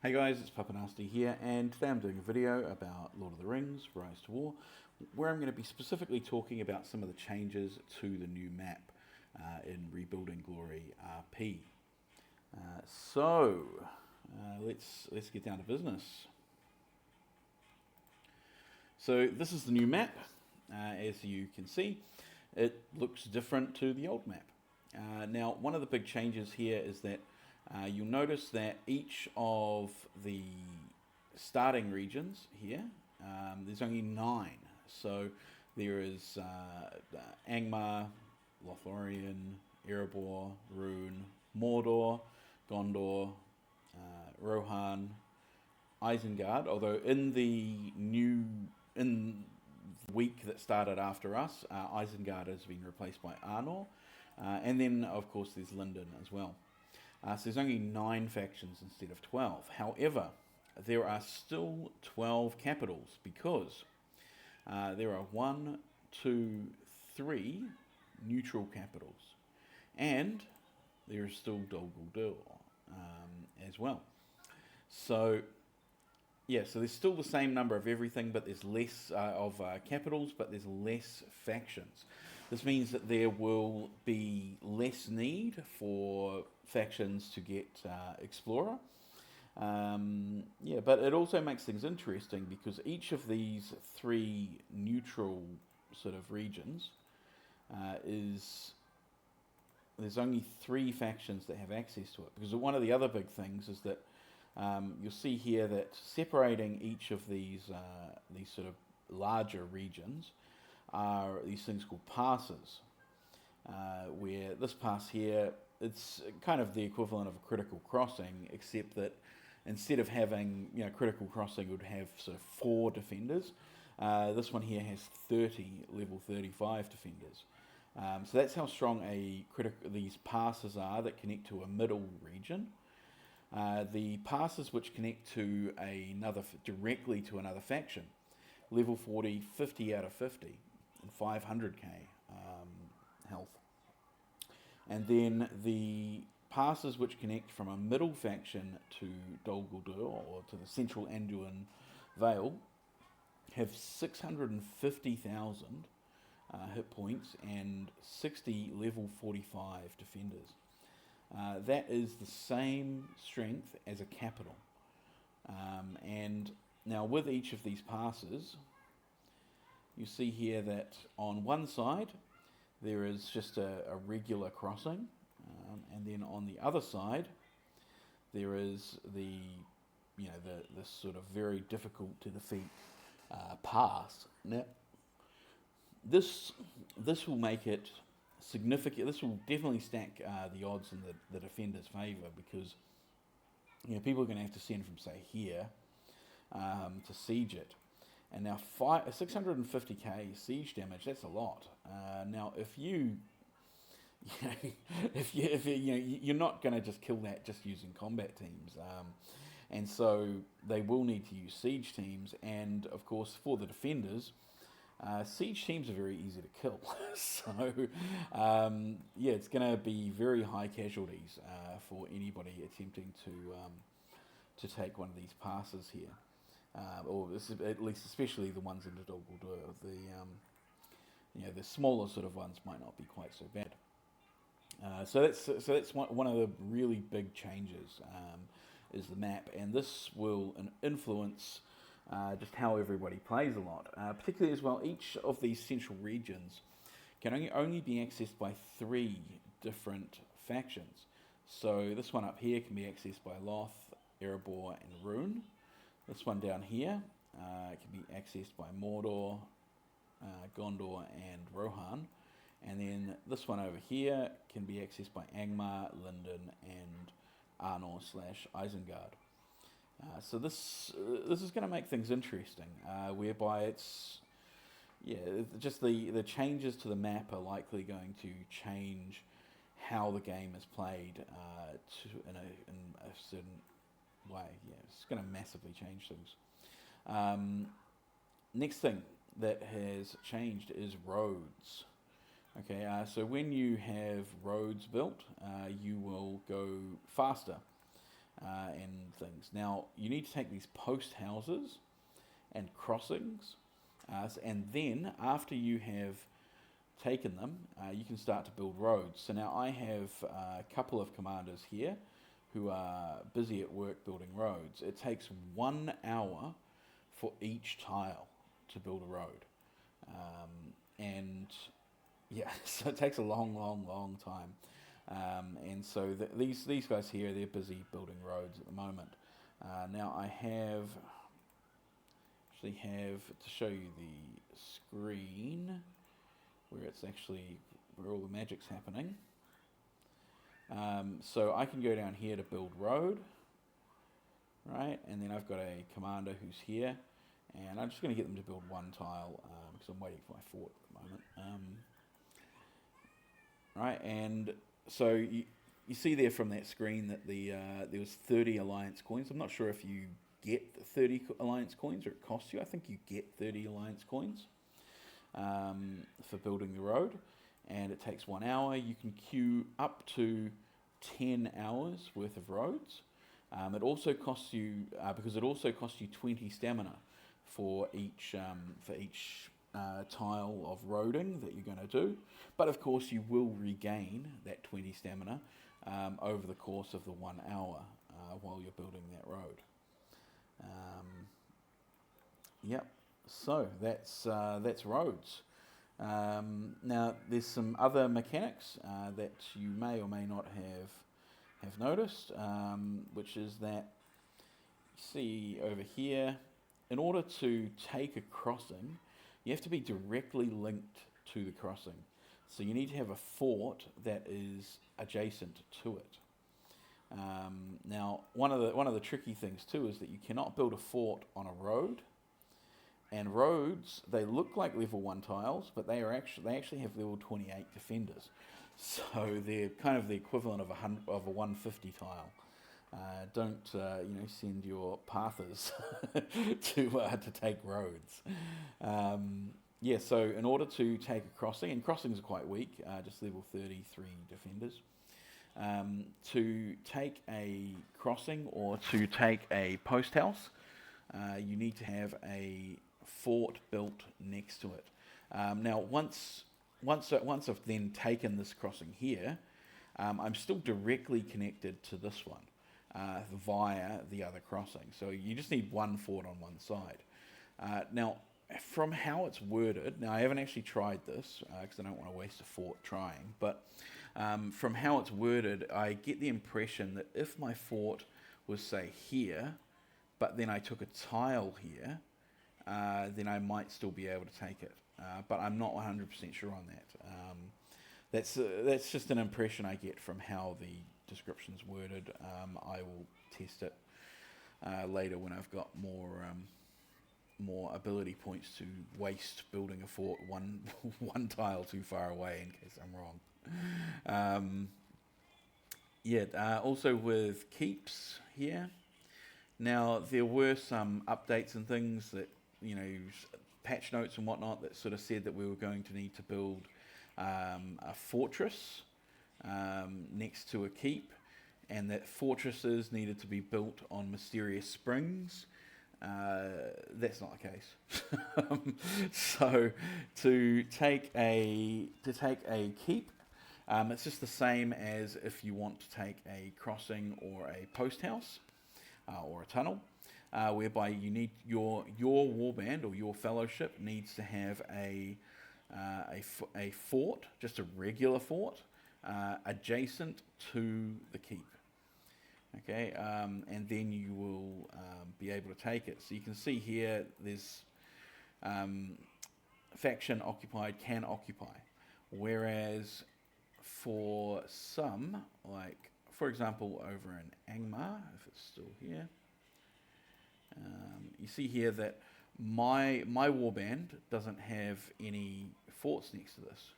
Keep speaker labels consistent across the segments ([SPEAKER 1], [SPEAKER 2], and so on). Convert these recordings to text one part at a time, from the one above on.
[SPEAKER 1] Hey guys, it's Papa Nasty here, and today I'm doing a video about Lord of the Rings, Rise to War, where I'm going to be specifically talking about some of the changes to the new map in Rebuilding Glory RP. Let's get down to business. So this is the new map. As you can see, it looks different to the old map. Now, one of the big changes here is that you'll notice that each of the starting regions here, there's only 9. So there is Angmar, Lothlorien, Erebor, Rhûn, Mordor, Gondor, Rohan, Isengard. Although in the week that started after us, Isengard has been replaced by Arnor, and then of course there's Lindon as well. So there's only 9 factions instead of 12. However, there are still 12 capitals because there are 1, 2, 3 neutral capitals, and there is still Dol Guldur as well. So yeah, so there's still the same number of everything, but there's less of capitals, but there's less factions. This means that there will be less need for factions to get Explorer. Yeah, but it also makes things interesting because each of these 3 neutral sort of regions there's only 3 factions that have access to it. Because one of the other big things is that you'll see here that separating each of these sort of larger regions are these things called passes, where this pass here, it's kind of the equivalent of a critical crossing, except that instead of having, critical crossing would have sort of 4 defenders. This one here has 30 level 35 defenders. So that's how strong these passes are that connect to a middle region. The passes which connect to directly to another faction, level 40, 50 out of 50, and 500k health. And then the passes which connect from a middle faction to Dol Guldur, or to the central Anduin Vale, have 650,000 hit points and 60 level 45 defenders. That is the same strength as a capital. And now with each of these passes, you see here that on one side there is just a regular crossing, and then on the other side there is the sort of very difficult to defeat pass. Now this will make it significant. This will definitely stack the odds in the defender's favour, because people are going to have to send from, say, here to siege it. And now 650k siege damage, that's a lot. Now if you're not going to just kill that just using combat teams, and so they will need to use siege teams. And of course, for the defenders, siege teams are very easy to kill. So it's going to be very high casualties for anybody attempting to take one of these passes here. Or at least especially the ones into Dol Guldur. The smaller sort of ones might not be quite so bad. So that's one of the really big changes, is the map, and this will influence just how everybody plays a lot. Particularly as well, each of these central regions can only be accessed by 3 different factions. So this one up here can be accessed by Loth, Erebor, and Rhûn. This one down here can be accessed by Mordor, Gondor, and Rohan. And then this one over here can be accessed by Angmar, Lindon, and Arnor/Isengard. So this is going to make things interesting, whereby it's just the changes to the map are likely going to change how the game is played in a certain way. Yeah, it's going to massively change things. Next thing that has changed is roads. Okay, so when you have roads built, you will go faster. and things. Now, you need to take these post houses and crossings, and then after you have taken them, you can start to build roads. So now I have a couple of commanders here who are busy at work building roads. It takes 1 hour for each tile to build a road. And yeah, so it takes a long time. And so these guys here, they're busy building roads at the moment. Now I actually have to show you the screen where it's actually where all the magic's happening. So I can go down here to build road, right? And then I've got a commander who's here, and I'm just going to get them to build one tile because I'm waiting for my fort at the moment. Right, and so you see there from that screen that there was 30 alliance coins. I'm not sure if you get 30 alliance coins or it costs you. I think you get 30 alliance coins for building the road, and it takes 1 hour. You can queue up to 10 hours worth of roads. It also costs you because it also costs you 20 stamina for each tile of roading that you're going to do. But of course, you will regain that 20 stamina over the course of the 1 hour while you're building that road. Yep. So that's roads. Now there's some other mechanics that you may or may not have noticed, which is that you see over here, in order to take a crossing, you have to be directly linked to the crossing. So you need to have a fort that is adjacent to it. Now, one of the tricky things too is that you cannot build a fort on a road. And roads, they look like level 1 tiles, but they actually have level 28 defenders. So they're kind of the equivalent of a 150 tile. Don't send your pathers to take roads. Yeah, so in order to take a crossing, and crossings are quite weak, just level 33 defenders. To take a crossing or to take a post house, you need to have a fort built next to it. Now, once I've then taken this crossing here, I'm still directly connected to this one via the other crossing. So you just need one fort on one side. Now, from how it's worded, now I haven't actually tried this because I don't want to waste a fort trying, but from how it's worded, I get the impression that if my fort was, say, here, but then I took a tile here, then I might still be able to take it. But I'm not 100% sure on that. That's just an impression I get from how the description's worded. I will test it later when I've got more ability points to waste building a fort one tile too far away in case I'm wrong. Also with keeps here. Now there were some updates and things that, patch notes and whatnot that sort of said that we were going to need to build a fortress next to a keep, and that fortresses needed to be built on mysterious springs. That's not the case. So to take a keep, it's just the same as if you want to take a crossing or a post house or a tunnel, whereby you need your warband or your fellowship needs to have a fort, just a regular fort, adjacent to the keep. Okay, and then you will be able to take it. So you can see here there's faction occupied can occupy, whereas for some, like for example over in Angmar, if it's still here, you see here that my warband doesn't have any forts next to this.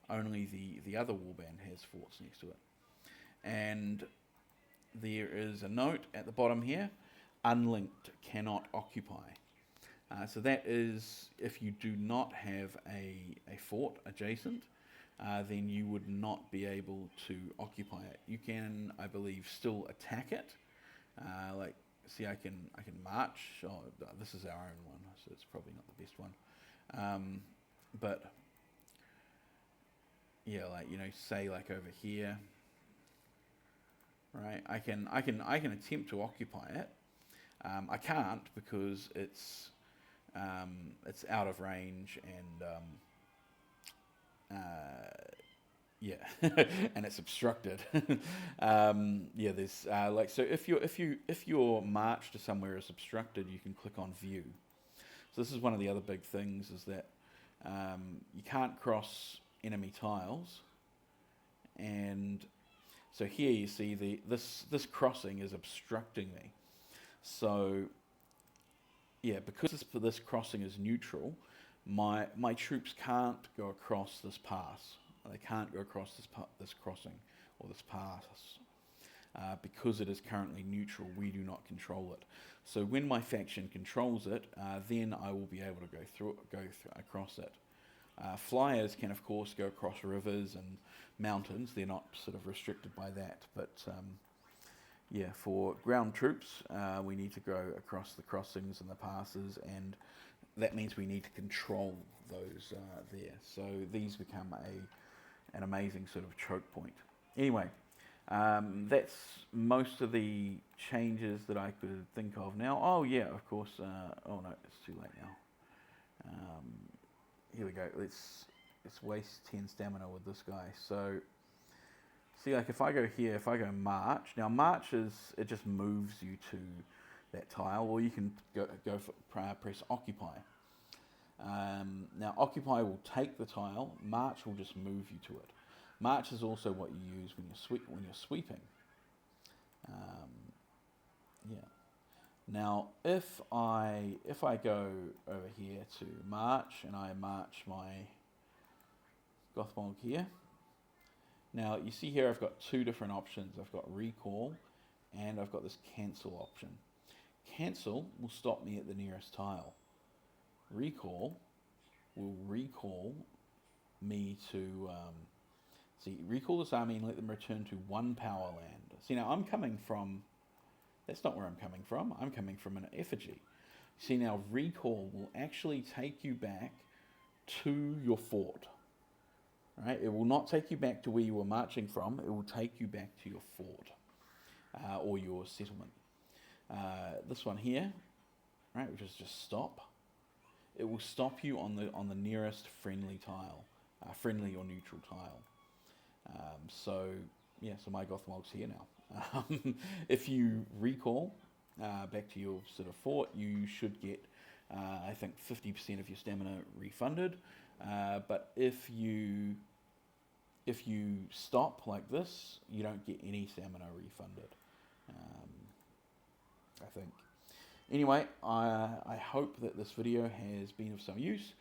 [SPEAKER 1] Only the other warband has forts next to it. And there is a note at the bottom here, unlinked cannot occupy. So that is if you do not have a fort adjacent, then you would not be able to occupy it. You can, I believe, still attack it, Like, see, I can march. Oh, this is our own one, so it's probably not the best one. But yeah, like, you know, say like over here, right? I can attempt to occupy it. I can't because it's out of range, and yeah, and it's obstructed. Yeah, there's like, so if your march to somewhere is obstructed, you can click on view. So this is one of the other big things, is that you can't cross enemy tiles, and so here you see this crossing is obstructing me. So yeah, because this crossing is neutral, my troops can't go across this pass. They can't go across this crossing or this pass because it is currently neutral. We do not control it. So when my faction controls it, then I will be able to go across it. Flyers can, of course, go across rivers and mountains. They're not sort of restricted by that, but yeah, for ground troops, we need to go across the crossings and the passes, and that means we need to control those there. So these become an amazing sort of choke point. Anyway, that's most of the changes that I could think of now. Oh yeah, of course. Oh no, it's too late now. Here we go. Let's waste 10 stamina with this guy. So see, like, if I go here, if I go march, now march it just moves you to that tile, or you can go for, press occupy. Now occupy will take the tile, march will just move you to it. March is also what you use when you're sweeping. Yeah. Now if I go over here to march, and I march my Gothmog here. Now you see here I've got two different options. I've got recall, and I've got this cancel option. Cancel will stop me at the nearest tile. Recall will recall me to recall this army and let them return to one power land. See, now I'm coming from, that's not where I'm coming from. I'm coming from an effigy. See, now recall will actually take you back to your fort. Right? It will not take you back to where you were marching from. It will take you back to your fort or your settlement. This one here, right, which is just stop. It will stop you on the nearest friendly tile, friendly or neutral tile. So yeah, so my Gothmog's here now. If you recall back to your sort of fort, you should get I think 50% of your stamina refunded. But if you stop like this, you don't get any stamina refunded. I think. Anyway, I hope that this video has been of some use.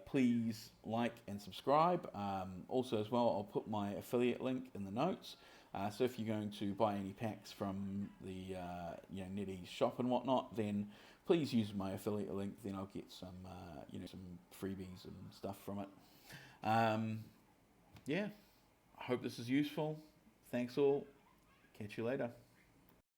[SPEAKER 1] Please like and subscribe. Also as well, I'll put my affiliate link in the notes. So if you're going to buy any packs from the NetEase shop and whatnot, then please use my affiliate link. Then I'll get some some freebies and stuff from it. Yeah, I hope this is useful. Thanks all. Catch you later.